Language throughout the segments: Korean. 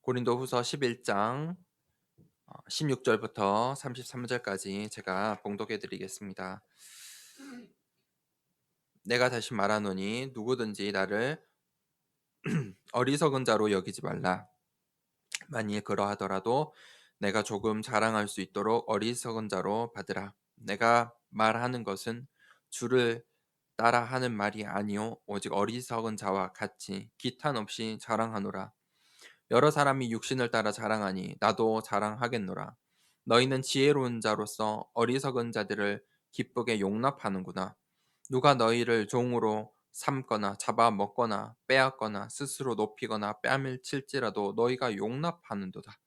고린도후서 11장 16절부터 33절까지 제가 봉독해 드리겠습니다. 내가 다시 말하노니 누구든지 나를 어리석은 자로 여기지 말라. 만일 그러하더라도 내가 조금 자랑할 수 있도록 어리석은 자로 받으라. 내가 말하는 것은 주를 따라 하는 말이 아니요 오직 어리석은 자와 같이 기탄 없이 자랑하노라. 여러 사람이 육신을 따라 자랑하니 나도 자랑하겠노라. 너희는 지혜로운 자로서 어리석은 자들을 기쁘게 용납하는구나. 누가 너희를 종으로 삼거나 잡아먹거나 빼앗거나 스스로 높이거나 뺨을 칠지라도 너희가 용납하는도다.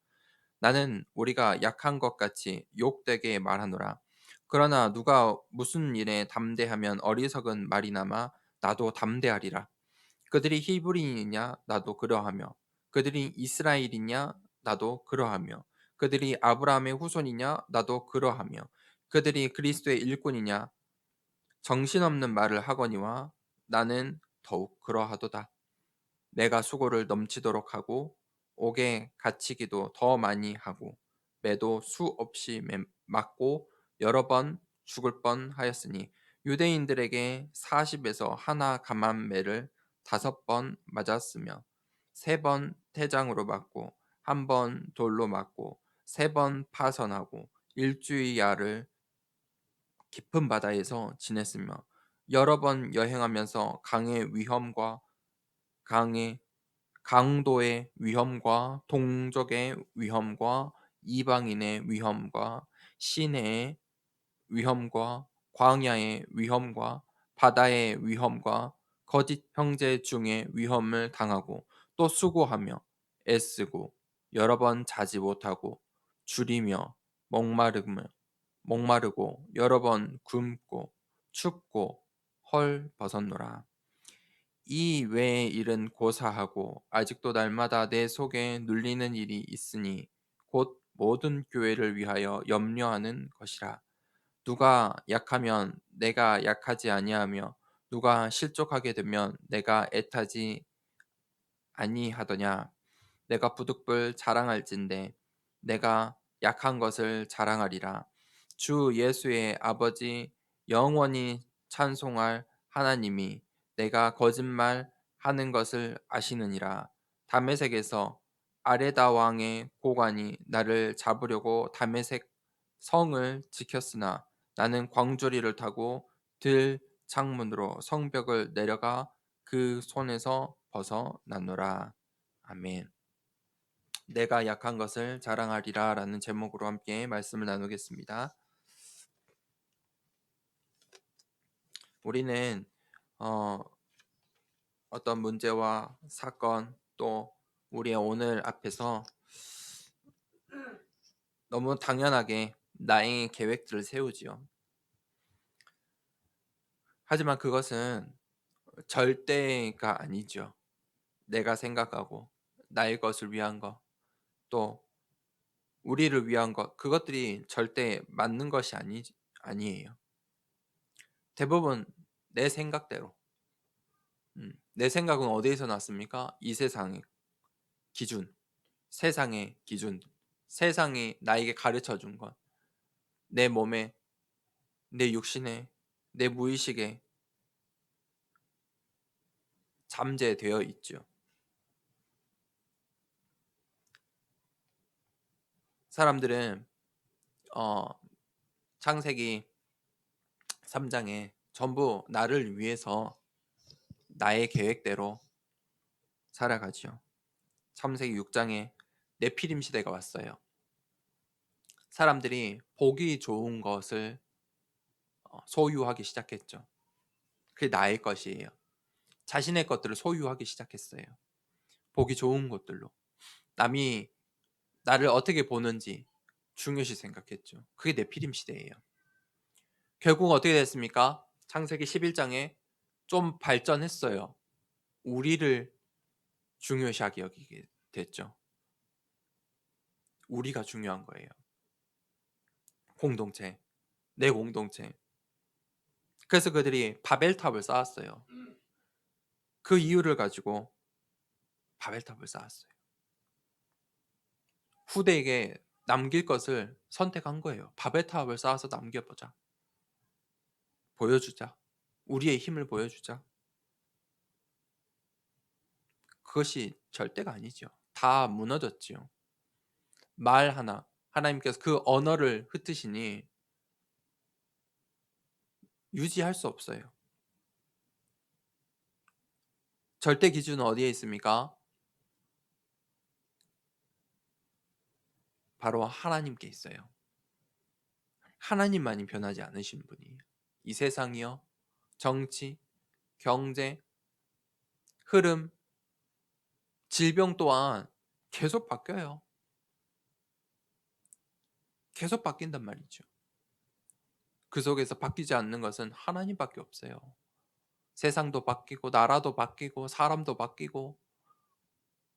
나는 우리가 약한 것 같이 욕되게 말하노라. 그러나 누가 무슨 일에 담대하면 어리석은 말이나마 나도 담대하리라. 그들이 히브리인이냐 나도 그러하며 그들이 이스라엘이냐 나도 그러하며 그들이 아브라함의 후손이냐 나도 그러하며 그들이 그리스도의 일꾼이냐 정신없는 말을 하거니와 나는 더욱 그러하도다. 내가 수고를 넘치도록 하고 옥에 갇히기도 더 많이 하고 매도 수 없이 맞고 여러 번 죽을 뻔하였으니 유대인들에게 40에서 하나 감한 매를 5번 맞았으며 3번 태장으로 맞고 1번 돌로 맞고 3번 파선하고 일주일야를 깊은 바다에서 지냈으며 여러 번 여행하면서 강의 강도의 위험과 동족의 위험과 이방인의 위험과 시내의 위험과 광야의 위험과 바다의 위험과 거짓 형제 중의 위험을 당하고 또 수고하며 애쓰고 여러 번 자지 못하고 줄이며 목마르며 목마르고 여러 번 굶고 춥고 헐 벗었노라. 이 외의 일은 고사하고 아직도 날마다 내 속에 눌리는 일이 있으니 곧 모든 교회를 위하여 염려하는 것이라. 누가 약하면 내가 약하지 아니하며 누가 실족하게 되면 내가 애타지 아니하더냐. 내가 부득불 자랑할진대 내가 약한 것을 자랑하리라. 주 예수의 아버지 영원히 찬송할 하나님이 내가 거짓말 하는 것을 아시느니라. 다메섹에서 아레다 왕의 고관이 나를 잡으려고 다메섹 성을 지켰으나 나는 광주리를 타고 들 창문으로 성벽을 내려가 그 손에서 벗어났노라. 아멘. 내가 약한 것을 자랑하리라 라는 제목으로 함께 말씀을 나누겠습니다. 우리는 어, 어떤 문제와 사건 또 우리의 오늘 앞에서 너무 당연하게 나의 계획들을 세우지요. 하지만 그것은 절대가 아니죠. 내가 생각하고 나의 것을 위한 것, 또 우리를 위한 것, 그것들이 절대 맞는 것이 아니에요. 대부분 내 생각대로. 내 생각은 어디에서 났습니까? 이 세상의 기준, 세상의 기준, 세상이 나에게 가르쳐 준 것, 내 몸에, 내 육신에, 내 무의식에 잠재되어 있죠. 사람들은 어, 창세기 3장에 전부 나를 위해서 나의 계획대로 살아가죠. 창세기 6장에 네피림 시대가 왔어요. 사람들이 보기 좋은 것을 소유하기 시작했죠. 그게 나의 것이에요. 자신의 것들을 소유하기 시작했어요. 보기 좋은 것들로. 남이 나를 어떻게 보는지 중요시 생각했죠. 그게 네피림 시대예요. 결국 어떻게 됐습니까? 창세기 11장에 좀 발전했어요. 우리를 중요시하게 여기게 됐죠. 우리가 중요한 거예요. 공동체, 내 공동체. 그래서 그들이 바벨탑을 쌓았어요. 그 이유를 가지고 바벨탑을 쌓았어요. 후대에게 남길 것을 선택한 거예요. 바벨탑을 쌓아서 남겨보자. 보여주자. 우리의 힘을 보여주자. 그것이 절대가 아니죠. 다 무너졌지요. 말 하나, 하나님께서 그 언어를 흩으시니 유지할 수 없어요. 절대 기준은 어디에 있습니까? 바로 하나님께 있어요. 하나님만이 변하지 않으신 분이에요. 이 세상이요, 정치, 경제, 흐름, 질병 또한 계속 바뀌어요. 계속 바뀐단 말이죠. 그 속에서 바뀌지 않는 것은 하나님밖에 없어요. 세상도 바뀌고 나라도 바뀌고 사람도 바뀌고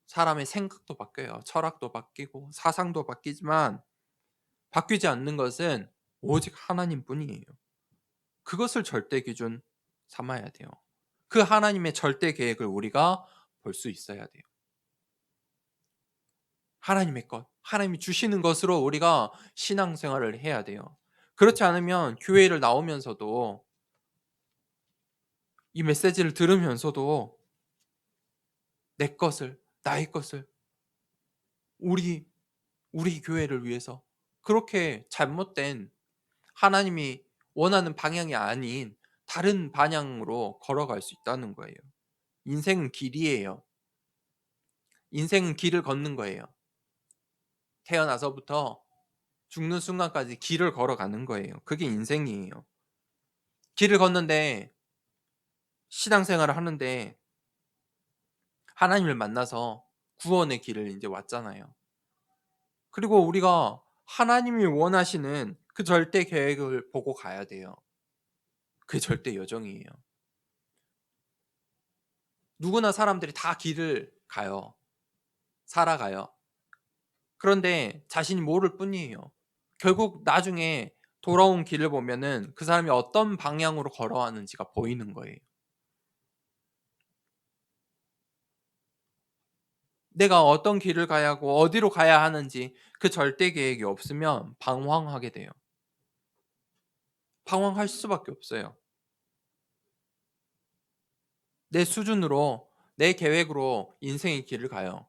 사람의 생각도 바뀌어요. 철학도 바뀌고 사상도 바뀌지만 바뀌지 않는 것은 오직 하나님뿐이에요. 그것을 절대 기준 삼아야 돼요. 그 하나님의 절대 계획을 우리가 볼 수 있어야 돼요. 하나님의 것, 하나님이 주시는 것으로 우리가 신앙생활을 해야 돼요. 그렇지 않으면 교회를 나오면서도 이 메시지를 들으면서도 내 것을, 나의 것을, 우리 우리 교회를 위해서 그렇게 잘못된 하나님이 원하는 방향이 아닌 다른 방향으로 걸어갈 수 있다는 거예요. 인생은 길이에요. 인생은 길을 걷는 거예요. 태어나서부터 죽는 순간까지 길을 걸어가는 거예요. 그게 인생이에요. 길을 걷는데 신앙생활을 하는데 하나님을 만나서 구원의 길을 이제 왔잖아요. 그리고 우리가 하나님이 원하시는 그 절대 계획을 보고 가야 돼요. 그게 절대 여정이에요. 누구나 사람들이 다 길을 가요. 살아가요. 그런데 자신이 모를 뿐이에요. 결국 나중에 돌아온 길을 보면은 그 사람이 어떤 방향으로 걸어왔는지가 보이는 거예요. 내가 어떤 길을 가야 하고 어디로 가야 하는지 그 절대 계획이 없으면 방황하게 돼요. 방황할 수밖에 없어요. 내 수준으로, 내 계획으로 인생의 길을 가요.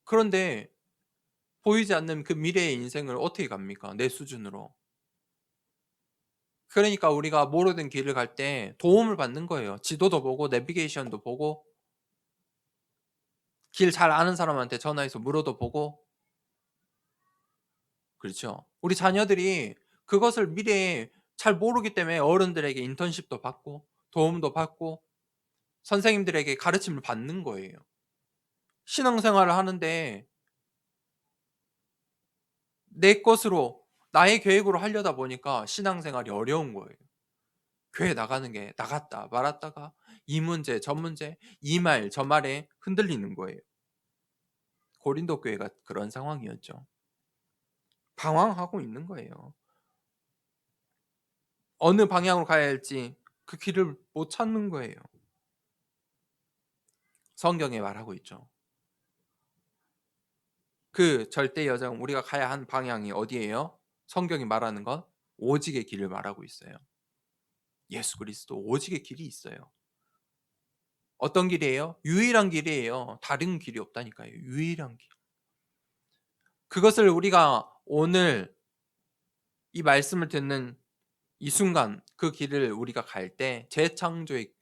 그런데 보이지 않는 그 미래의 인생을 어떻게 갑니까? 내 수준으로. 그러니까 우리가 모르는 길을 갈 때 도움을 받는 거예요. 지도도 보고 내비게이션도 보고 길 잘 아는 사람한테 전화해서 물어도 보고. 그렇죠. 우리 자녀들이 그것을 미래에 잘 모르기 때문에 어른들에게 인턴십도 받고 도움도 받고 선생님들에게 가르침을 받는 거예요. 신앙생활을 하는데 내 것으로 나의 계획으로 하려다 보니까 신앙생활이 어려운 거예요. 교회 나가는 게 나갔다 말았다가 이 문제 저 문제 이 말 저 말에 흔들리는 거예요. 고린도 교회가 그런 상황이었죠. 방황하고 있는 거예요. 어느 방향으로 가야 할지 그 길을 못 찾는 거예요. 성경에 말하고 있죠. 그 절대 여정 우리가 가야 한 방향이 어디예요? 성경이 말하는 건 오직의 길을 말하고 있어요. 예수 그리스도 오직의 길이 있어요. 어떤 길이에요? 유일한 길이에요. 다른 길이 없다니까요. 유일한 길. 그것을 우리가 오늘 이 말씀을 듣는 이 순간 그 길을 우리가 갈 때 재창조의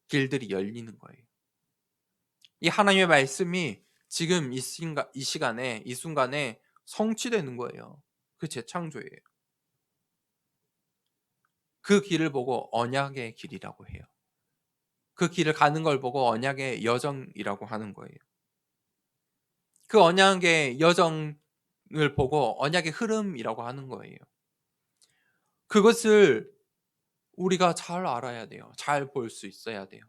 길들이 열리는 거예요. 이 하나님의 말씀이 지금 이 시간에 이 순간에 성취되는 거예요. 그 재창조예요. 그 길을 보고 언약의 길이라고 해요. 그 길을 가는 걸 보고 언약의 여정이라고 하는 거예요. 그 언약의 여정을 보고 언약의 흐름이라고 하는 거예요. 그것을 우리가 잘 알아야 돼요. 잘 볼 수 있어야 돼요.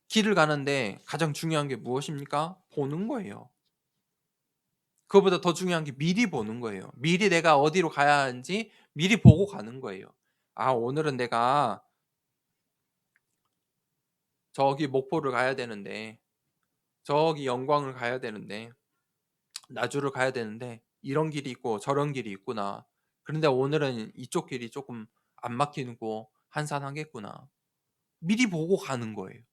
길을 가는데 가장 중요한 게 무엇입니까? 보는 거예요. 그거보다 더 중요한 게 미리 보는 거예요. 미리 내가 어디로 가야 하는지 미리 보고 가는 거예요. 아, 오늘은 내가 저기 목포를 가야 되는데, 저기 영광을 가야 되는데, 나주를 가야 되는데 이런 길이 있고 저런 길이 있구나. 그런데 오늘은 이쪽 길이 조금 안 막히고 한산하겠구나. 미리 보고 가는 거예요.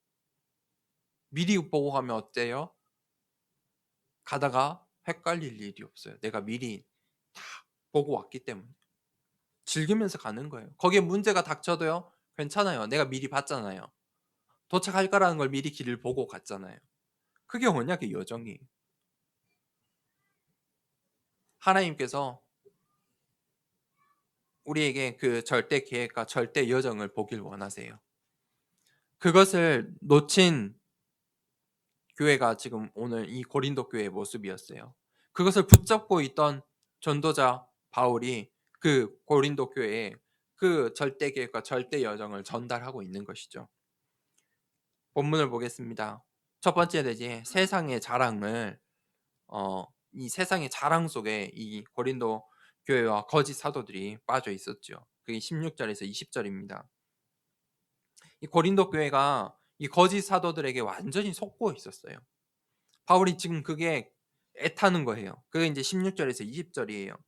미리 보고 가면 어때요? 가다가 헷갈릴 일이 없어요. 내가 미리 다 보고 왔기 때문에. 즐기면서 가는 거예요. 거기에 문제가 닥쳐도요, 괜찮아요. 내가 미리 봤잖아요. 도착할 거라는 걸 미리 길을 보고 갔잖아요. 그게 언약의 여정이에요. 하나님께서 우리에게 그 절대 계획과 절대 여정을 보길 원하세요. 그것을 놓친 교회가 지금 오늘 이 고린도 교회의 모습이었어요. 그것을 붙잡고 있던 전도자 바울이 그 고린도 교회에 그 절대 계획과 절대 여정을 전달하고 있는 것이죠. 본문을 보겠습니다. 첫 번째 내지 세상의 자랑을 이 세상의 자랑 속에 이 고린도 교회와 거짓 사도들이 빠져 있었죠. 그게 16절에서 20절입니다. 이 고린도 교회가 이 거짓 사도들에게 완전히 속고 있었어요. 바울이 지금 그게 애타는 거예요. 그게 이제 16절에서 20절이에요.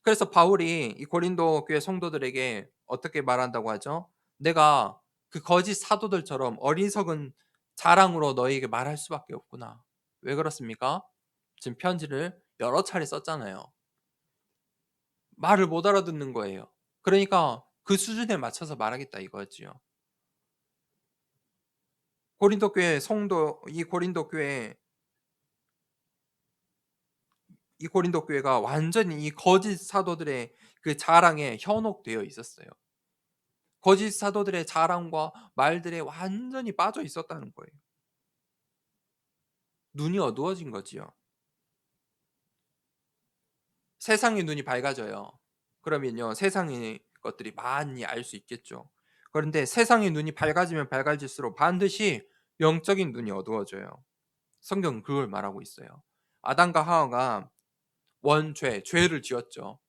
그래서 바울이 이 고린도 교회 성도들에게 어떻게 말한다고 하죠? 내가 그 거짓 사도들처럼 어리석은 자랑으로 너희에게 말할 수밖에 없구나. 왜 그렇습니까? 지금 편지를 여러 차례 썼잖아요. 말을 못 알아듣는 거예요. 그러니까 그 수준에 맞춰서 말하겠다 이거지요. 고린도 교회 성도 이 고린도 교회가 완전히 이 거짓 사도들의 그 자랑에 현혹되어 있었어요. 거짓 사도들의 자랑과 말들에 완전히 빠져 있었다는 거예요. 눈이 어두워진 거지요. 세상의 눈이 밝아져요. 그러면요, 세상의 것들이 많이 알 수 있겠죠. 그런데 세상의 눈이 밝아지면 밝아질수록 반드시 영적인 눈이 어두워져요. 성경은 그걸 말하고 있어요. 아담과 하와가 죄를 지었죠.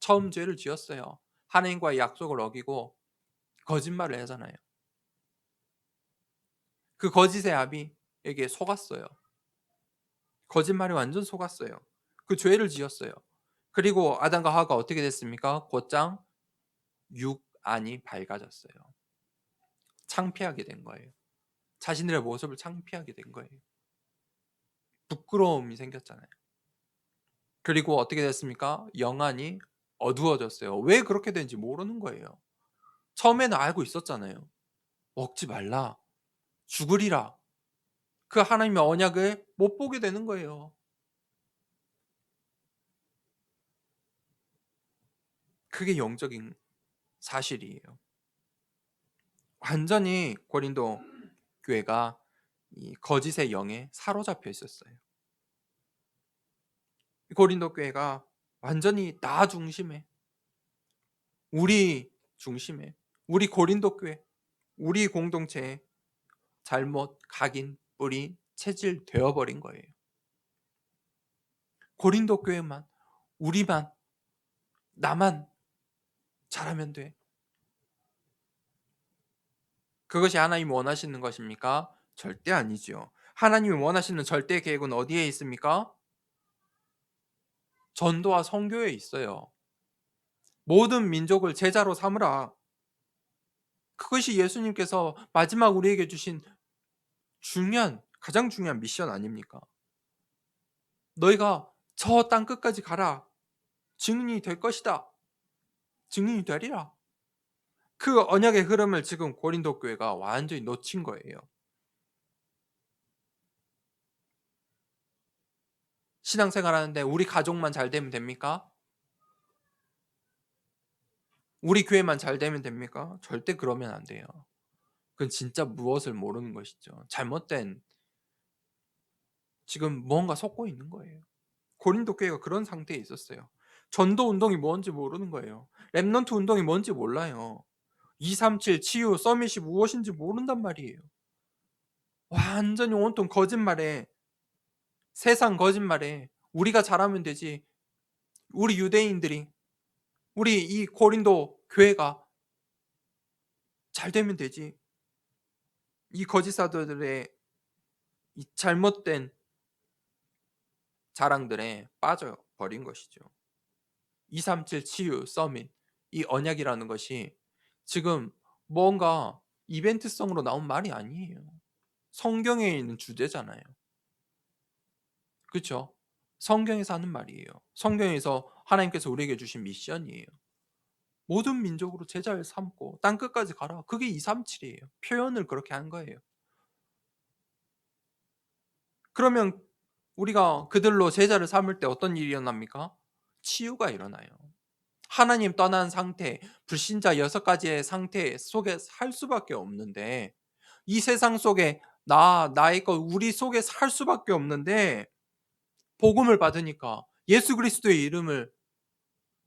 처음 죄를 지었어요. 하나님과의 약속을 어기고 거짓말을 하잖아요. 그 거짓의 아비에게 속았어요. 거짓말이 완전 속았어요. 그 죄를 지었어요. 그리고 아담과 하와가 어떻게 됐습니까? 곧장 육안이 밝아졌어요. 창피하게 된 거예요. 자신들의 모습을 창피하게 된 거예요. 부끄러움이 생겼잖아요. 그리고 어떻게 됐습니까? 영안이 어두워졌어요. 왜 그렇게 된지 모르는 거예요. 처음에는 알고 있었잖아요. 먹지 말라. 죽으리라. 그 하나님의 언약을 못 보게 되는 거예요. 그게 영적인 사실이에요. 완전히 고린도 교회가 이 거짓의 영에 사로잡혀 있었어요. 고린도 교회가 완전히 나 중심에, 우리 중심에, 우리 고린도 교회, 우리 공동체에 잘못 각인 뿌리 체질 되어버린 거예요. 고린도 교회만, 우리만, 나만 잘하면 돼. 그것이 하나님이 원하시는 것입니까? 절대 아니지요. 하나님이 원하시는 절대 계획은 어디에 있습니까? 전도와 선교에 있어요. 모든 민족을 제자로 삼으라. 그것이 예수님께서 마지막 우리에게 주신 가장 중요한 미션 아닙니까? 너희가 저 땅 끝까지 가라. 증인이 될 것이다. 증인이 되리라. 그 언약의 흐름을 지금 고린도 교회가 완전히 놓친 거예요. 신앙생활 하는데 우리 가족만 잘 되면 됩니까? 우리 교회만 잘 되면 됩니까? 절대 그러면 안 돼요. 그건 진짜 무엇을 모르는 것이죠. 잘못된 지금 무언가 속고 있는 거예요. 고린도 교회가 그런 상태에 있었어요. 전도 운동이 뭔지 모르는 거예요. 렘넌트 운동이 뭔지 몰라요. 237 치유 서밋이 무엇인지 모른단 말이에요. 완전히 온통 거짓말에, 세상 거짓말에 우리가 잘하면 되지. 우리 유대인들이, 우리 이 고린도 교회가 잘 되면 되지. 이 거짓 사도들의 이 잘못된 자랑들에 빠져 버린 것이죠. 237 치유 서밋, 이 언약이라는 것이 지금 뭔가 이벤트성으로 나온 말이 아니에요. 성경에 있는 주제잖아요. 그렇죠? 성경에서 하는 말이에요. 성경에서 하나님께서 우리에게 주신 미션이에요. 모든 민족으로 제자를 삼고 땅 끝까지 가라. 그게 237이에요. 표현을 그렇게 한 거예요. 그러면 우리가 그들로 제자를 삼을 때 어떤 일이 일어납니까? 치유가 일어나요. 하나님 떠난 상태, 불신자 6가지의 상태 속에 살 수밖에 없는데, 이 세상 속에 나의 것, 우리 속에 살 수밖에 없는데, 복음을 받으니까 예수 그리스도의 이름을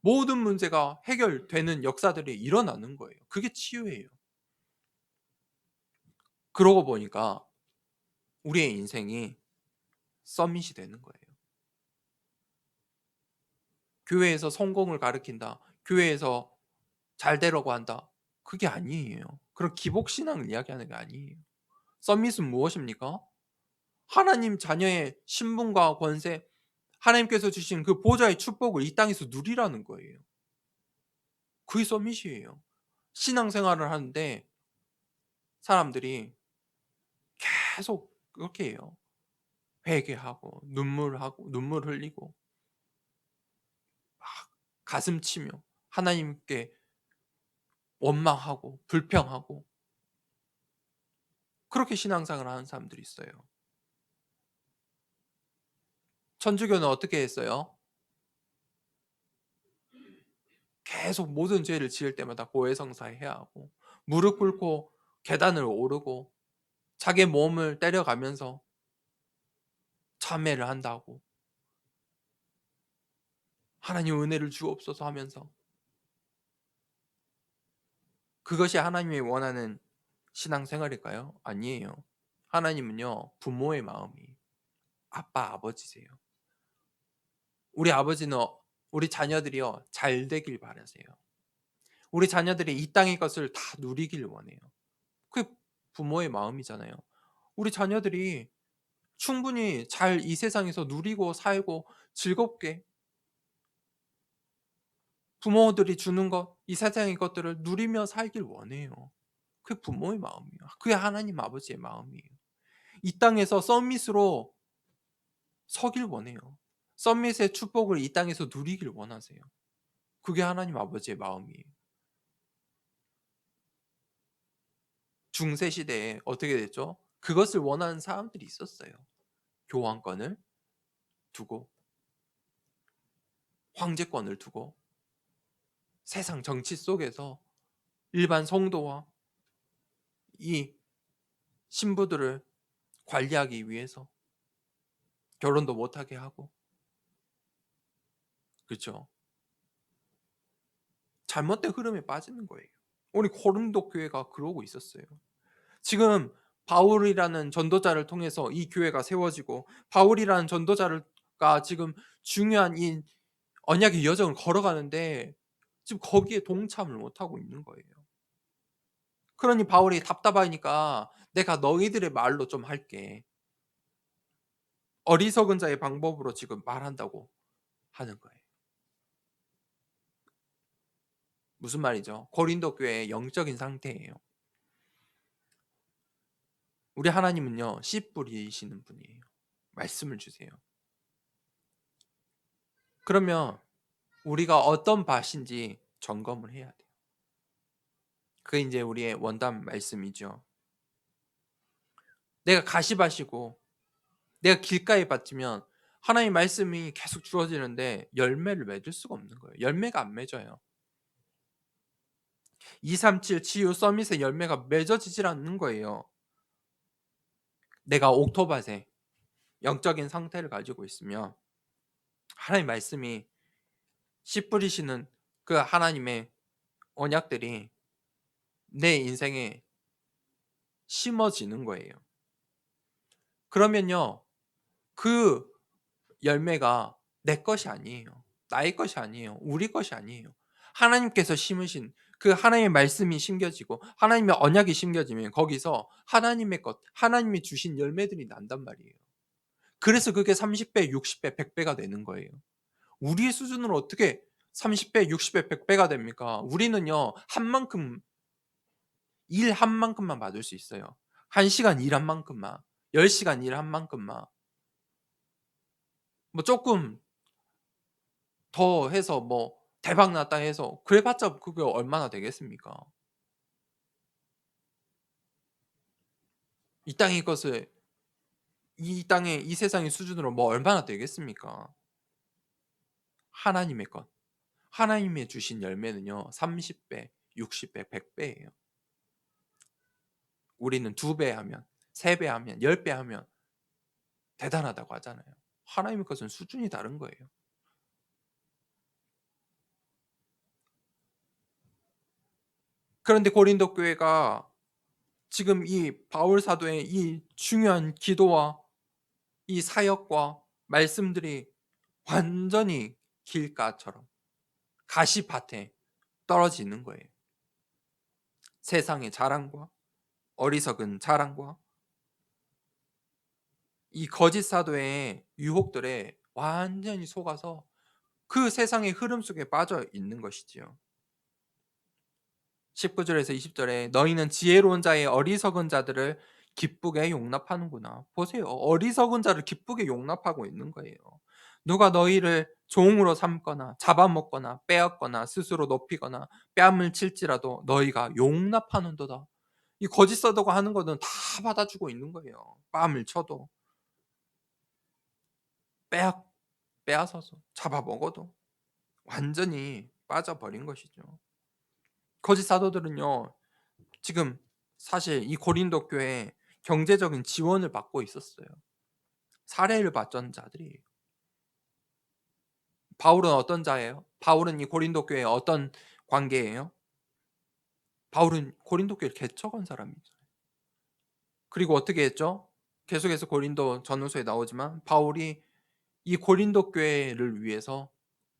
모든 문제가 해결되는 역사들이 일어나는 거예요. 그게 치유예요. 그러고 보니까 우리의 인생이 서밋이 되는 거예요. 교회에서 성공을 가르친다. 교회에서 잘 되려고 한다. 그게 아니에요. 그런 기복신앙을 이야기하는 게 아니에요. 서밋은 무엇입니까? 하나님 자녀의 신분과 권세, 하나님께서 주신 그 보좌의 축복을 이 땅에서 누리라는 거예요. 그게 서밋이에요. 신앙생활을 하는데 사람들이 계속 그렇게 해요. 회개하고 눈물 흘리고 막 가슴 치며 하나님께 원망하고 불평하고 그렇게 신앙생활을 하는 사람들이 있어요. 천주교는 어떻게 했어요? 계속 모든 죄를 지을 때마다 고해성사해야 하고 무릎 꿇고 계단을 오르고 자기 몸을 때려가면서 참회를 한다고 하나님 은혜를 주옵소서 하면서 그것이 하나님이 원하는 신앙생활일까요? 아니에요. 하나님은요 부모의 마음이 아빠 아버지세요. 우리 아버지는 우리 자녀들이요 잘 되길 바라세요. 우리 자녀들이 이 땅의 것을 다 누리길 원해요. 그게 부모의 마음이잖아요. 우리 자녀들이 충분히 잘 이 세상에서 누리고 살고 즐겁게 부모들이 주는 것, 이 세상의 것들을 누리며 살길 원해요. 그게 부모의 마음이에요. 그게 하나님 아버지의 마음이에요. 이 땅에서 서밋으로 서길 원해요. 서밋의 축복을 이 땅에서 누리길 원하세요. 그게 하나님 아버지의 마음이에요. 중세 시대에 어떻게 됐죠? 그것을 원하는 사람들이 있었어요. 교황권을 두고 황제권을 두고 세상 정치 속에서 일반 성도와 이 신부들을 관리하기 위해서 결혼도 못하게 하고 그렇죠. 잘못된 흐름에 빠지는 거예요. 우리 고린도 교회가 그러고 있었어요. 지금 바울이라는 전도자를 통해서 이 교회가 세워지고 바울이라는 전도자가 지금 중요한 이 언약의 여정을 걸어가는데 지금 거기에 동참을 못하고 있는 거예요. 그러니 바울이 답답하니까 내가 너희들의 말로 좀 할게. 어리석은 자의 방법으로 지금 말한다고 하는 거예요. 무슨 말이죠? 고린도 교회의 영적인 상태예요. 우리 하나님은요, 씨 뿌리시는 분이에요. 말씀을 주세요. 그러면 우리가 어떤 밭인지 점검을 해야 돼요. 그게 이제 우리의 원단 말씀이죠. 내가 가시밭이고 내가 길가의 밭이면 하나님 말씀이 계속 주어지는데 열매를 맺을 수가 없는 거예요. 열매가 안 맺어요. 237 치유 서밋의 열매가 맺어지질 않는 거예요. 내가 옥토밭에 영적인 상태를 가지고 있으면 하나님 말씀이 씨 뿌리시는 그 하나님의 언약들이 내 인생에 심어지는 거예요. 그러면요, 그 열매가 내 것이 아니에요. 나의 것이 아니에요. 우리 것이 아니에요. 하나님께서 심으신 그 하나님의 말씀이 심겨지고 하나님의 언약이 심겨지면 거기서 하나님의 것, 하나님이 주신 열매들이 난단 말이에요. 그래서 그게 30배, 60배, 100배가 되는 거예요. 우리의 수준으로 어떻게 30배, 60배, 100배가 됩니까? 우리는요, 일 한 만큼만 받을 수 있어요. 1시간 일한 만큼만, 10시간 일한 만큼만. 뭐 조금 더 해서 뭐 대박 났다 해서 그래봤자 그게 얼마나 되겠습니까? 이 땅의 것을 이 땅의 이 세상의 수준으로 뭐 얼마나 되겠습니까? 하나님의 것, 하나님의 주신 열매는요 30배, 60배, 100배예요. 우리는 2배 하면, 3배 하면, 10배 하면 대단하다고 하잖아요. 하나님의 것은 수준이 다른 거예요. 그런데 고린도 교회가 지금 이 바울 사도의 이 중요한 기도와 이 사역과 말씀들이 완전히 길가처럼 가시밭에 떨어지는 거예요. 세상의 자랑과 어리석은 자랑과 이 거짓 사도의 유혹들에 완전히 속아서 그 세상의 흐름 속에 빠져 있는 것이지요. 19절에서 20절에 너희는 지혜로운 자의 어리석은 자들을 기쁘게 용납하는구나. 보세요. 어리석은 자를 기쁘게 용납하고 있는 거예요. 누가 너희를 종으로 삼거나 잡아먹거나 빼앗거나 스스로 높이거나 뺨을 칠지라도 너희가 용납하는도다. 이 거짓 사도가 하는 거는 다 받아주고 있는 거예요. 뺨을 쳐도 빼앗, 빼앗아서 잡아먹어도 완전히 빠져버린 것이죠. 거짓 사도들은요. 지금 사실 이 고린도 교회에 경제적인 지원을 받고 있었어요. 사례를 봤던 자들이에요. 바울은 어떤 자예요? 바울은 이 고린도 교회에 어떤 관계예요? 바울은 고린도 교회를 개척한 사람이죠. 그리고 어떻게 했죠? 계속해서 고린도 전후서에 나오지만 바울이 이 고린도 교회를 위해서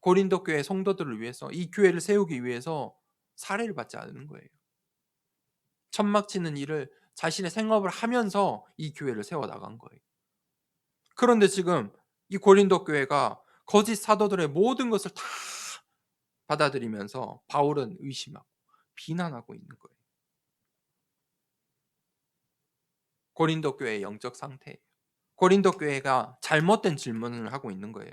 고린도 교회 성도들을 위해서 이 교회를 세우기 위해서 사례를 받지 않는 거예요. 천막 치는 일을 자신의 생업을 하면서 이 교회를 세워 나간 거예요. 그런데 지금 이 고린도 교회가 거짓 사도들의 모든 것을 다 받아들이면서 바울은 의심하고 비난하고 있는 거예요. 고린도 교회의 영적 상태예요. 고린도 교회가 잘못된 질문을 하고 있는 거예요.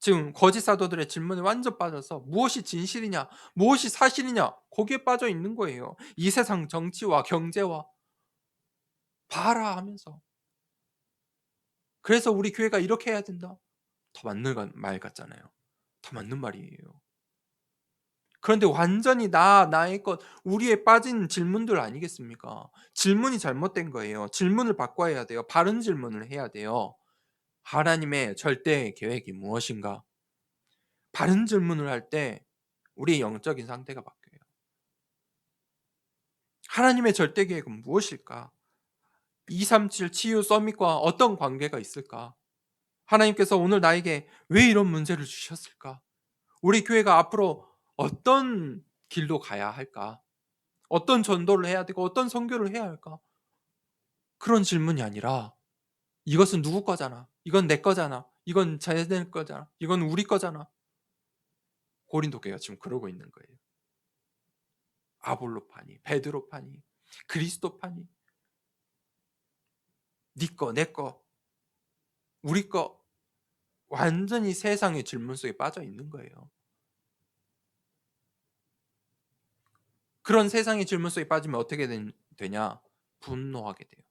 지금 거짓 사도들의 질문에 완전 빠져서 무엇이 진실이냐, 무엇이 사실이냐 거기에 빠져 있는 거예요. 이 세상 정치와 경제와 봐라 하면서 그래서 우리 교회가 이렇게 해야 된다. 다 맞는 말 같잖아요. 다 맞는 말이에요. 그런데 완전히 나의 것, 우리에 빠진 질문들 아니겠습니까? 질문이 잘못된 거예요. 질문을 바꿔야 돼요. 바른 질문을 해야 돼요. 하나님의 절대 계획이 무엇인가? 바른 질문을 할 때 우리의 영적인 상태가 바뀌어요. 하나님의 절대 계획은 무엇일까? 237 치유 서밋과 어떤 관계가 있을까? 하나님께서 오늘 나에게 왜 이런 문제를 주셨을까? 우리 교회가 앞으로 어떤 길로 가야 할까? 어떤 전도를 해야 되고 어떤 선교를 해야 할까? 그런 질문이 아니라 이것은 누구 거잖아. 이건 내 거잖아. 이건 쟤네 거잖아. 이건 우리 거잖아. 고린도 교회가 지금 그러고 있는 거예요. 아볼로파니, 베드로파니, 그리스도파니, 네 거, 내 거, 우리 거 완전히 세상의 질문 속에 빠져 있는 거예요. 그런 세상의 질문 속에 빠지면 어떻게 되냐? 분노하게 돼요.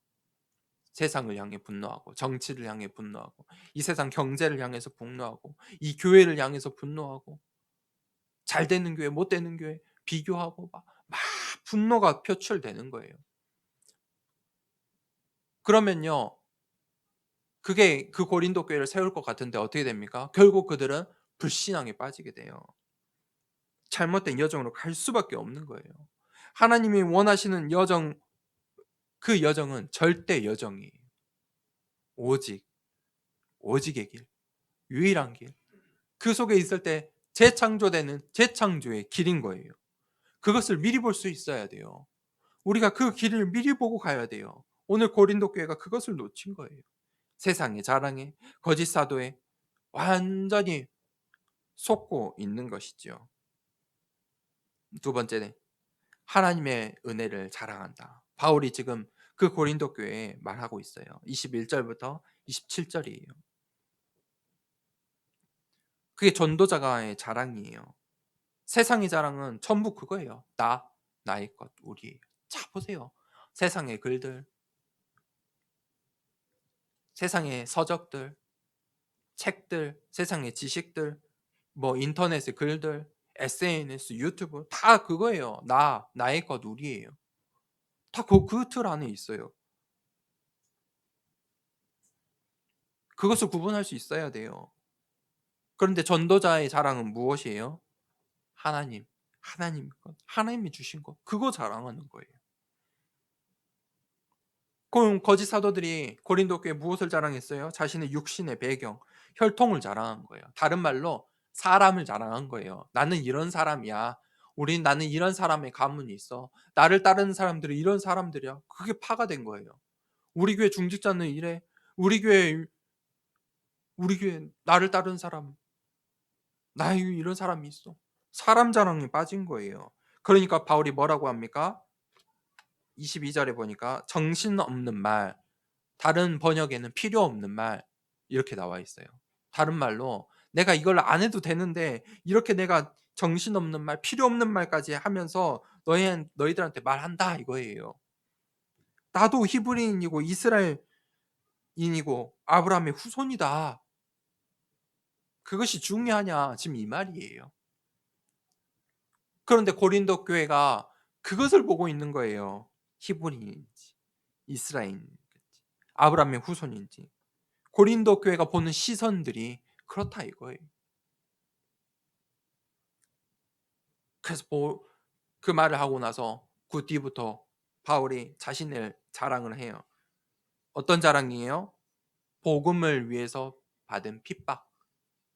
세상을 향해 분노하고 정치를 향해 분노하고 이 세상 경제를 향해서 분노하고 이 교회를 향해서 분노하고 잘 되는 교회 못 되는 교회 비교하고 막 분노가 표출되는 거예요. 그러면요. 그게 그 고린도 교회를 세울 것 같은데 어떻게 됩니까? 결국 그들은 불신앙에 빠지게 돼요. 잘못된 여정으로 갈 수밖에 없는 거예요. 하나님이 원하시는 여정 그 여정은 절대 여정이에요. 오직 오직의 길, 유일한 길. 그 속에 있을 때 재창조되는 재창조의 길인 거예요. 그것을 미리 볼 수 있어야 돼요. 우리가 그 길을 미리 보고 가야 돼요. 오늘 고린도 교회가 그것을 놓친 거예요. 세상의 자랑에 거짓 사도에 완전히 속고 있는 것이죠. 두 번째는 하나님의 은혜를 자랑한다. 바울이 지금 그 고린도 교회에 말하고 있어요. 21절부터 27절이에요. 그게 전도자가의 자랑이에요. 세상의 자랑은 전부 그거예요. 나의 것, 우리예요. 자, 보세요. 세상의 글들, 세상의 서적들, 책들, 세상의 지식들, 뭐 인터넷의 글들, SNS, 유튜브 다 그거예요. 나의 것, 우리예요. 다 그 틀 안에 있어요. 그것을 구분할 수 있어야 돼요. 그런데 전도자의 자랑은 무엇이에요? 하나님 것, 하나님이 주신 것, 그거 자랑하는 거예요. 그럼 거짓 사도들이 고린도 교회에 무엇을 자랑했어요? 자신의 육신의 배경, 혈통을 자랑한 거예요. 다른 말로 사람을 자랑한 거예요. 나는 이런 사람이야. 나는 이런 사람의 가문이 있어. 나를 따르는 사람들은 이런 사람들이야. 그게 파가 된 거예요. 우리 교회 중직자는 이래. 우리 교회 나를 따르는 사람, 나 이런 사람이 있어. 사람 자랑에 빠진 거예요. 그러니까 바울이 뭐라고 합니까? 22절에 보니까 정신없는 말, 다른 번역에는 필요 없는 말 이렇게 나와 있어요. 다른 말로 내가 이걸 안 해도 되는데 이렇게 내가 정신없는 말, 필요 없는 말까지 하면서 너희들한테 말한다 이거예요. 나도 히브리인이고 이스라엘인이고 아브라함의 후손이다. 그것이 중요하냐? 지금 이 말이에요. 그런데 고린도 교회가 그것을 보고 있는 거예요. 히브리인인지 이스라엘인지 아브라함의 후손인지. 고린도 교회가 보는 시선들이 그렇다 이거예요. 그래서 그 말을 하고 나서 그 뒤부터 바울이 자신을 자랑을 해요. 어떤 자랑이에요? 복음을 위해서 받은 핍박.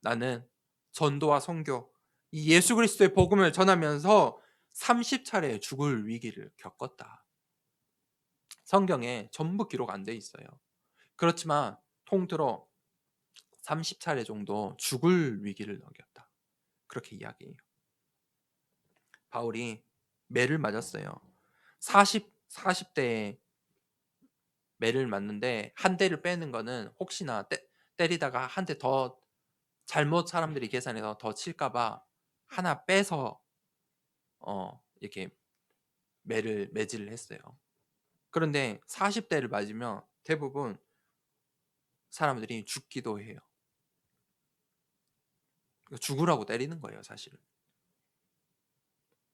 나는 전도와 선교, 이 예수 그리스도의 복음을 전하면서 30차례 죽을 위기를 겪었다. 성경에 전부 기록 안 돼 있어요. 그렇지만 통틀어 30차례 정도 죽을 위기를 넘겼다. 그렇게 이야기해요. 바울이 매를 맞았어요. 40대에 매를 맞는데 한 대를 빼는 거는 혹시나 때리다가 한 대 더 잘못 사람들이 계산해서 더 칠까봐 하나 빼서 이렇게 매질을 했어요. 그런데 40대를 맞으면 대부분 사람들이 죽기도 해요. 죽으라고 때리는 거예요, 사실은.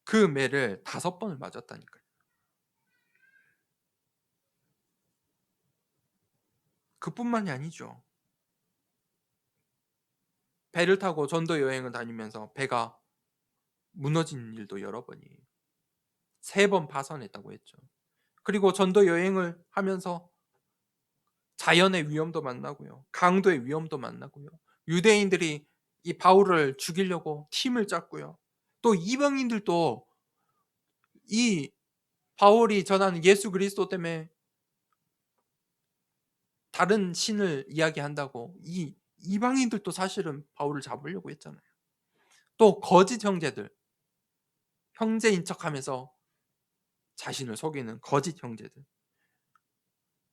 그 매를 5번을 맞았다니까요. 그뿐만이 아니죠. 배를 타고 전도 여행을 다니면서 배가 무너진 일도 여러 번이에요. 3번 파선했다고 했죠. 그리고 전도 여행을 하면서 자연의 위험도 만나고요. 강도의 위험도 만나고요. 유대인들이 이 바울을 죽이려고 팀을 짰고요. 또 이방인들도 이 바울이 전하는 예수 그리스도 때문에 다른 신을 이야기한다고 이 이방인들도 사실은 바울을 잡으려고 했잖아요. 또 거짓 형제인 척하면서 자신을 속이는 거짓 형제들.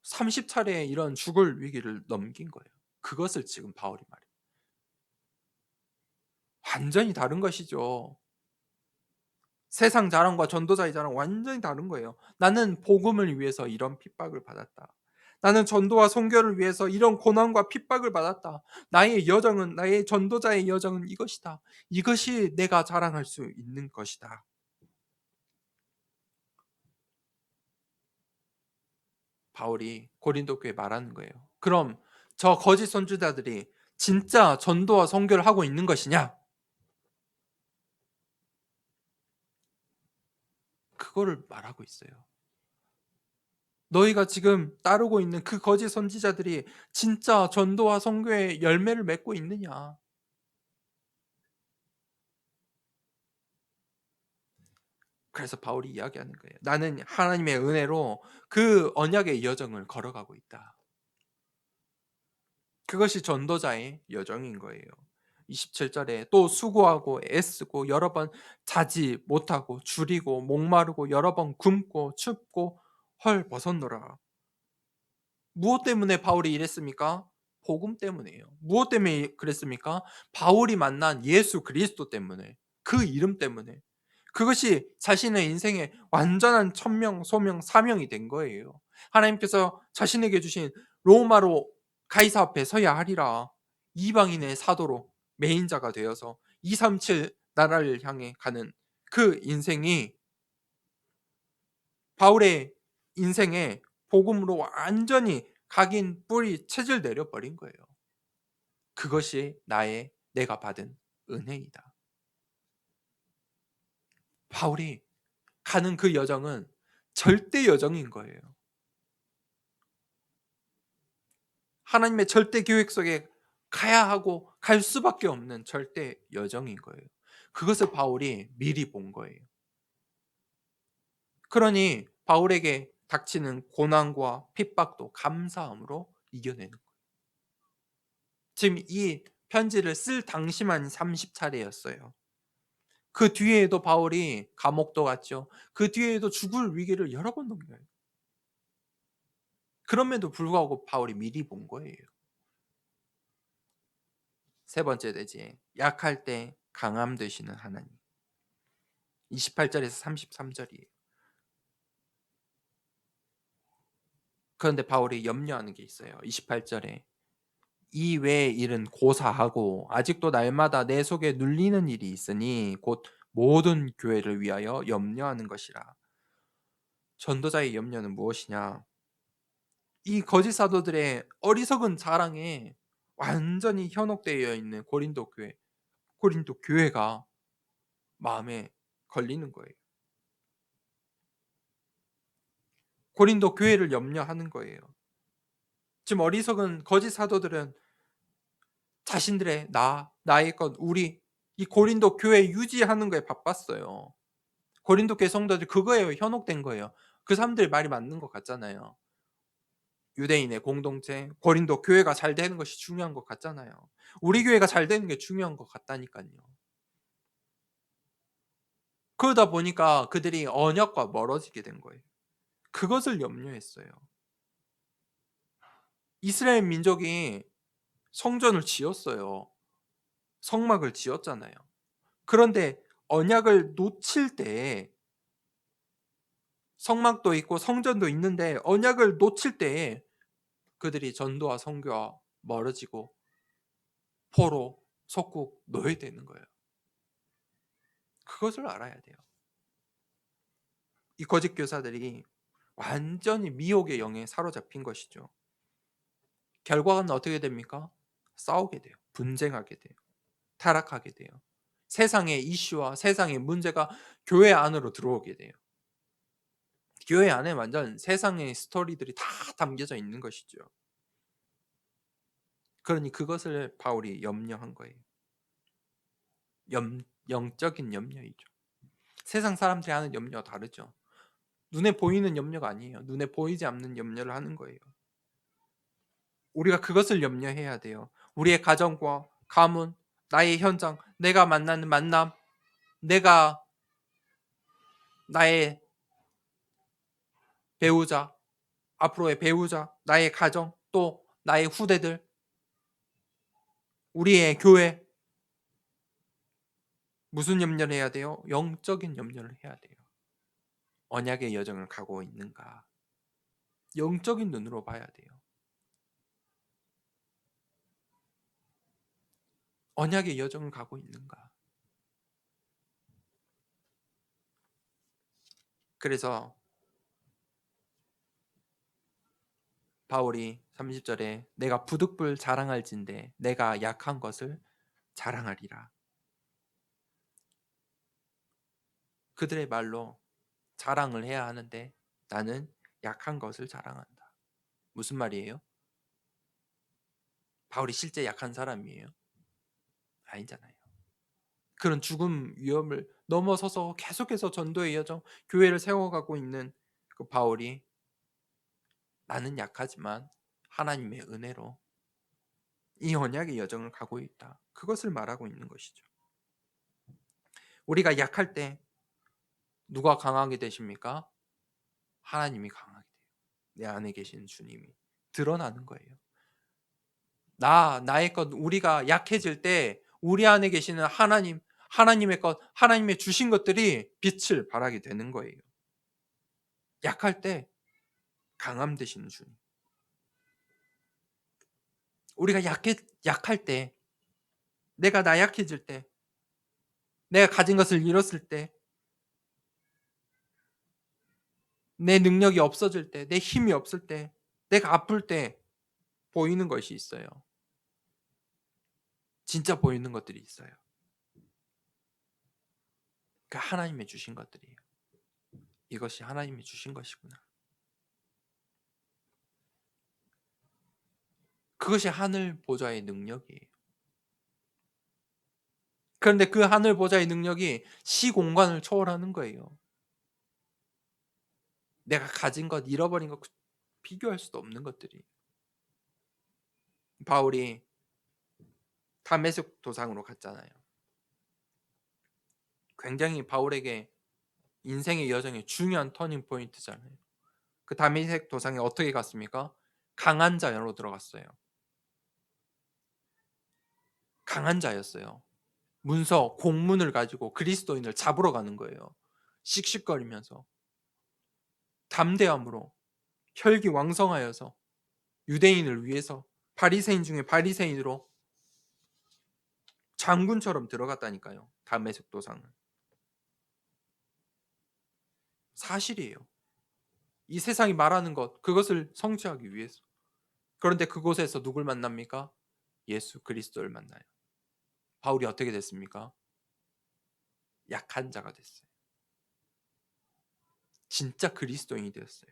30차례 이런 죽을 위기를 넘긴 거예요. 그것을 지금 바울이 말해요. 완전히 다른 것이죠. 세상 자랑과 전도자의 자랑 완전히 다른 거예요. 나는 복음을 위해서 이런 핍박을 받았다. 나는 전도와 선교를 위해서 이런 고난과 핍박을 받았다. 나의 전도자의 여정은 이것이다. 이것이 내가 자랑할 수 있는 것이다. 바울이 고린도 교회에 말하는 거예요. 그럼 저 거짓 선지자들이 진짜 전도와 선교를 하고 있는 것이냐? 그거를 말하고 있어요. 너희가 지금 따르고 있는 그 거짓 선지자들이 진짜 전도와 선교의 열매를 맺고 있느냐? 그래서 바울이 이야기하는 거예요. 나는 하나님의 은혜로 그 언약의 여정을 걸어가고 있다. 그것이 전도자의 여정인 거예요. 27절에 또 수고하고 애쓰고 여러 번 자지 못하고 줄이고 목마르고 여러 번 굶고 춥고 헐 벗었노라. 무엇 때문에 바울이 이랬습니까? 복음 때문이에요. 무엇 때문에 그랬습니까? 바울이 만난 예수 그리스도 때문에, 그 이름 때문에. 그것이 자신의 인생의 완전한 천명, 소명, 사명이 된 거예요. 하나님께서 자신에게 주신 로마로 가이사 앞에 서야 하리라. 이방인의 사도로 메인자가 되어서 237 나라를 향해 가는 그 인생이 바울의 인생에 복음으로 완전히 각인 뿌리 체질 내려버린 거예요. 그것이 내가 받은 은혜이다. 바울이 가는 그 여정은 절대 여정인 거예요. 하나님의 절대 계획 속에 가야 하고 갈 수밖에 없는 절대 여정인 거예요. 그것을 바울이 미리 본 거예요. 그러니 바울에게 닥치는 고난과 핍박도 감사함으로 이겨내는 거예요. 지금 이 편지를 쓸 당시만 30차례였어요. 그 뒤에도 바울이 감옥도 갔죠. 그 뒤에도 죽을 위기를 여러 번 넘겨요. 그럼에도 불구하고 바울이 미리 본 거예요. 세 번째 대지 약할 때 강함 되시는 하나님. 28절에서 33절이에요. 그런데 바울이 염려하는 게 있어요. 28절에 이 외의 일은 고사하고 아직도 날마다 내 속에 눌리는 일이 있으니 곧 모든 교회를 위하여 염려하는 것이라. 전도자의 염려는 무엇이냐? 이 거짓 사도들의 어리석은 자랑에 완전히 현혹되어 있는 고린도 교회가 마음에 걸리는 거예요. 고린도 교회를 염려하는 거예요. 지금 어리석은 거짓 사도들은 자신들의 나의 것, 우리 이 고린도 교회 유지하는 거에 바빴어요. 고린도 교회 성도들 그거에 현혹된 거예요. 그 사람들 말이 맞는 것 같잖아요. 유대인의 공동체, 고린도 교회가 잘 되는 것이 중요한 것 같잖아요. 우리 교회가 잘 되는 게 중요한 것 같다니까요. 그러다 보니까 그들이 언약과 멀어지게 된 거예요. 그것을 염려했어요. 이스라엘 민족이 성전을 지었어요. 성막을 지었잖아요. 그런데 언약을 놓칠 때 성막도 있고 성전도 있는데 언약을 놓칠 때 그들이 전도와 선교와 멀어지고 포로, 속국 노예되는 거예요. 그것을 알아야 돼요. 이 거짓 교사들이 완전히 미혹의 영에 사로잡힌 것이죠. 결과는 어떻게 됩니까? 싸우게 돼요. 분쟁하게 돼요. 타락하게 돼요. 세상의 이슈와 세상의 문제가 교회 안으로 들어오게 돼요. 교회 안에 완전 세상의 스토리들이 다 담겨져 있는 것이죠. 그러니 그것을 바울이 염려한 거예요. 영적인 염려이죠. 세상 사람들이 하는 염려와 다르죠. 눈에 보이는 염려가 아니에요. 눈에 보이지 않는 염려를 하는 거예요. 우리가 그것을 염려해야 돼요. 우리의 가정과 가문, 나의 현장, 내가 만나는 만남, 내가 나의 배우자, 앞으로의 배우자, 나의 가정, 또 나의 후대들, 우리의 교회 무슨 염려를 해야 돼요? 영적인 염려를 해야 돼요. 언약의 여정을 가고 있는가? 영적인 눈으로 봐야 돼요. 언약의 여정을 가고 있는가? 그래서 바울이 30절에 내가 부득불 자랑할진대 내가 약한 것을 자랑하리라. 그들의 말로 자랑을 해야 하는데 나는 약한 것을 자랑한다. 무슨 말이에요? 바울이 실제 약한 사람이에요? 아니잖아요. 그런 죽음 위험을 넘어서서 계속해서 전도의 여정, 교회를 세워가고 있는 그 바울이 나는 약하지만 하나님의 은혜로 이 언약의 여정을 가고 있다. 그것을 말하고 있는 것이죠. 우리가 약할 때 누가 강하게 되십니까? 하나님이 강하게 돼요. 내 안에 계신 주님이 드러나는 거예요. 나의 것, 우리가 약해질 때 우리 안에 계시는 하나님, 하나님의 것, 하나님의 주신 것들이 빛을 발하게 되는 거예요. 약할 때 강함 되시는 주님. 우리가 약할 때, 내가 나약해질 때, 내가 가진 것을 잃었을 때, 내 능력이 없어질 때, 내 힘이 없을 때, 내가 아플 때 보이는 것이 있어요. 진짜 보이는 것들이 있어요. 그 하나님의 주신 것들이에요. 이것이 하나님이 주신 것이구나. 그것이 하늘 보좌의 능력이에요. 그런데 그 하늘 보좌의 능력이 시공간을 초월하는 거예요. 내가 가진 것, 잃어버린 것 비교할 수도 없는 것들이. 바울이 다메섹 도상으로 갔잖아요. 굉장히 바울에게 인생의 여정의 중요한 터닝 포인트잖아요. 그 다메섹 도상에 어떻게 갔습니까? 강한 자로 들어갔어요. 강한 자였어요. 문서, 공문을 가지고 그리스도인을 잡으러 가는 거예요. 씩씩거리면서 담대함으로 혈기왕성하여서 유대인을 위해서 바리새인 중에 바리새인으로 장군처럼 들어갔다니까요. 다메섹 도상을. 사실이에요. 이 세상이 말하는 것, 그것을 성취하기 위해서. 그런데 그곳에서 누굴 만납니까? 예수 그리스도를 만나요. 바울이 어떻게 됐습니까? 약한 자가 됐어요. 진짜 그리스도인이 되었어요.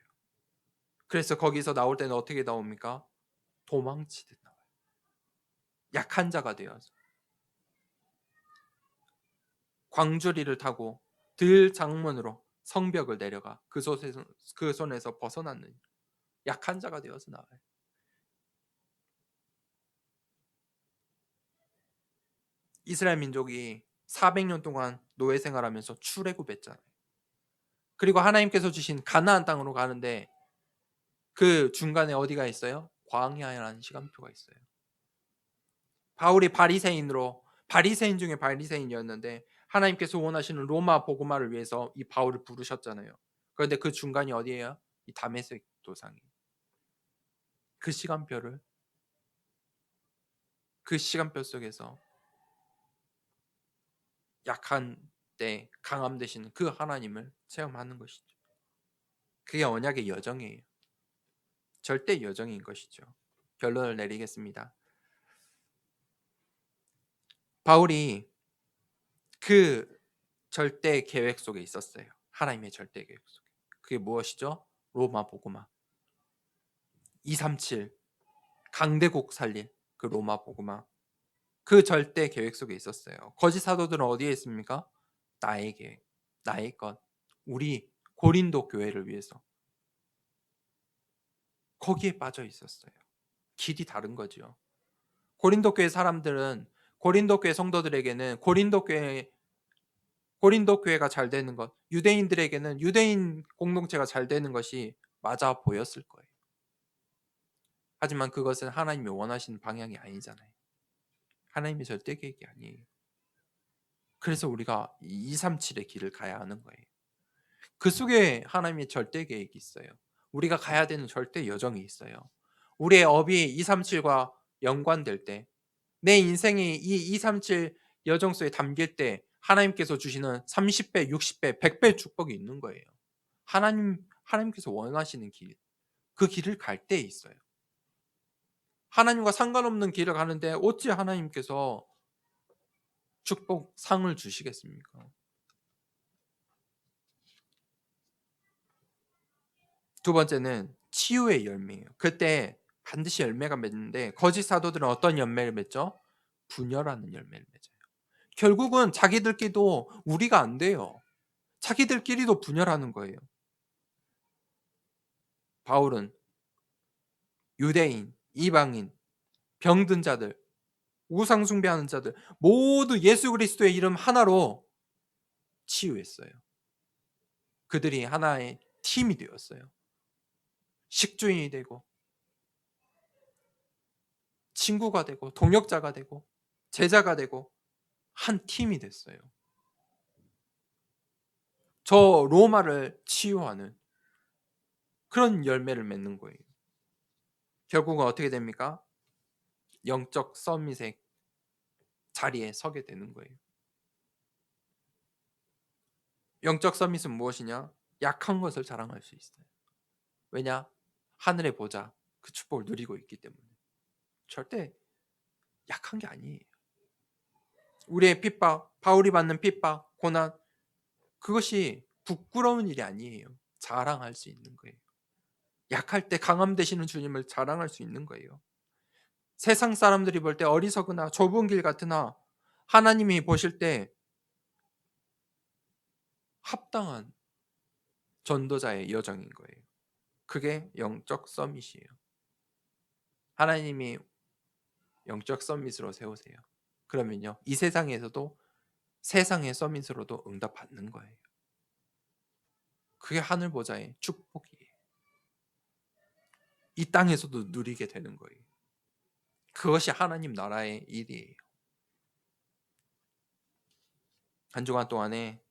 그래서 거기서 나올 때는 어떻게 나옵니까? 도망치듯 나와요. 약한 자가 되어서 광주리를 타고 들 장문으로 성벽을 내려가 그 손에서 벗어나는 약한 자가 되어서 나와요. 이스라엘 민족이 400년 동안 노예 생활하면서 출애굽했잖아요. 그리고 하나님께서 주신 가나안 땅으로 가는데 그 중간에 어디가 있어요? 광야라는 시간표가 있어요. 바울이 바리새인 중에 바리새인이었는데 하나님께서 원하시는 로마 복음화를 위해서 이 바울을 부르셨잖아요. 그런데 그 중간이 어디예요? 이 다메섹 도상이. 그 시간표를 그 시간표 속에서 약한 때 강함 되시는 그 하나님을 체험하는 것이죠. 그게 언약의 여정이에요. 절대 여정인 것이죠. 결론을 내리겠습니다. 바울이 그 절대 계획 속에 있었어요. 하나님의 절대 계획 속에. 그게 무엇이죠? 로마 복음화. 237 강대국 살릴 그 로마 복음화. 그 절대 계획 속에 있었어요. 거짓 사도들은 어디에 있습니까? 나의 계획, 나의 것, 우리 고린도 교회를 위해서 거기에 빠져 있었어요. 길이 다른 거죠. 고린도 교회 사람들은 고린도 교회 성도들에게는 고린도 교회가 잘 되는 것, 유대인들에게는 유대인 공동체가 잘 되는 것이 맞아 보였을 거예요. 하지만 그것은 하나님이 원하시는 방향이 아니잖아요. 하나님의 절대 계획이 아니에요. 그래서 우리가 237의 길을 가야 하는 거예요. 그 속에 하나님의 절대 계획이 있어요. 우리가 가야 되는 절대 여정이 있어요. 우리의 업이 237과 연관될 때, 내 인생이 이 237 여정 속에 담길 때 하나님께서 주시는 30배, 60배, 100배 축복이 있는 거예요. 하나님께서 원하시는 길, 그 길을 갈 때 있어요. 하나님과 상관없는 길을 가는데 어찌 하나님께서 축복 상을 주시겠습니까? 두 번째는 치유의 열매예요. 그때 반드시 열매가 맺는데 거짓 사도들은 어떤 열매를 맺죠? 분열하는 열매를 맺어요. 결국은 자기들끼리도 우리가 안 돼요. 자기들끼리도 분열하는 거예요. 바울은 유대인, 이방인, 병든 자들, 우상 숭배하는 자들 모두 예수 그리스도의 이름 하나로 치유했어요. 그들이 하나의 팀이 되었어요. 식주인이 되고 친구가 되고 동역자가 되고 제자가 되고 한 팀이 됐어요. 저 로마를 치유하는 그런 열매를 맺는 거예요. 결국은 어떻게 됩니까? 영적 서밋의 자리에 서게 되는 거예요. 영적 서밋은 무엇이냐? 약한 것을 자랑할 수 있어요. 왜냐? 하늘의 보좌, 그 축복을 누리고 있기 때문에. 절대 약한 게 아니에요. 우리의 핍박, 바울이 받는 핍박, 고난, 그것이 부끄러운 일이 아니에요. 자랑할 수 있는 거예요. 약할 때 강함 되시는 주님을 자랑할 수 있는 거예요. 세상 사람들이 볼 때 어리석으나 좁은 길 같으나 하나님이 보실 때 합당한 전도자의 여정인 거예요. 그게 영적 서밋이에요. 하나님이 영적 서밋으로 세우세요. 그러면요, 이 세상에서도 세상의 서밋으로도 응답받는 거예요. 그게 하늘 보좌의 축복이에요. 이 땅에서도 누리게 되는 거예요. 그것이 하나님 나라의 일이에요. 한 주간 동안에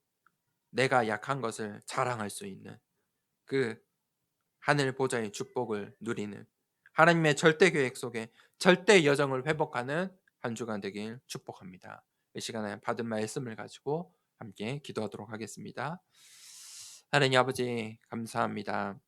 내가 약한 것을 자랑할 수 있는 그 하늘 보좌의 축복을 누리는 하나님의 절대 계획 속에 절대 여정을 회복하는 한 주간 되길 축복합니다. 이 시간에 받은 말씀을 가지고 함께 기도하도록 하겠습니다. 하나님 아버지 감사합니다.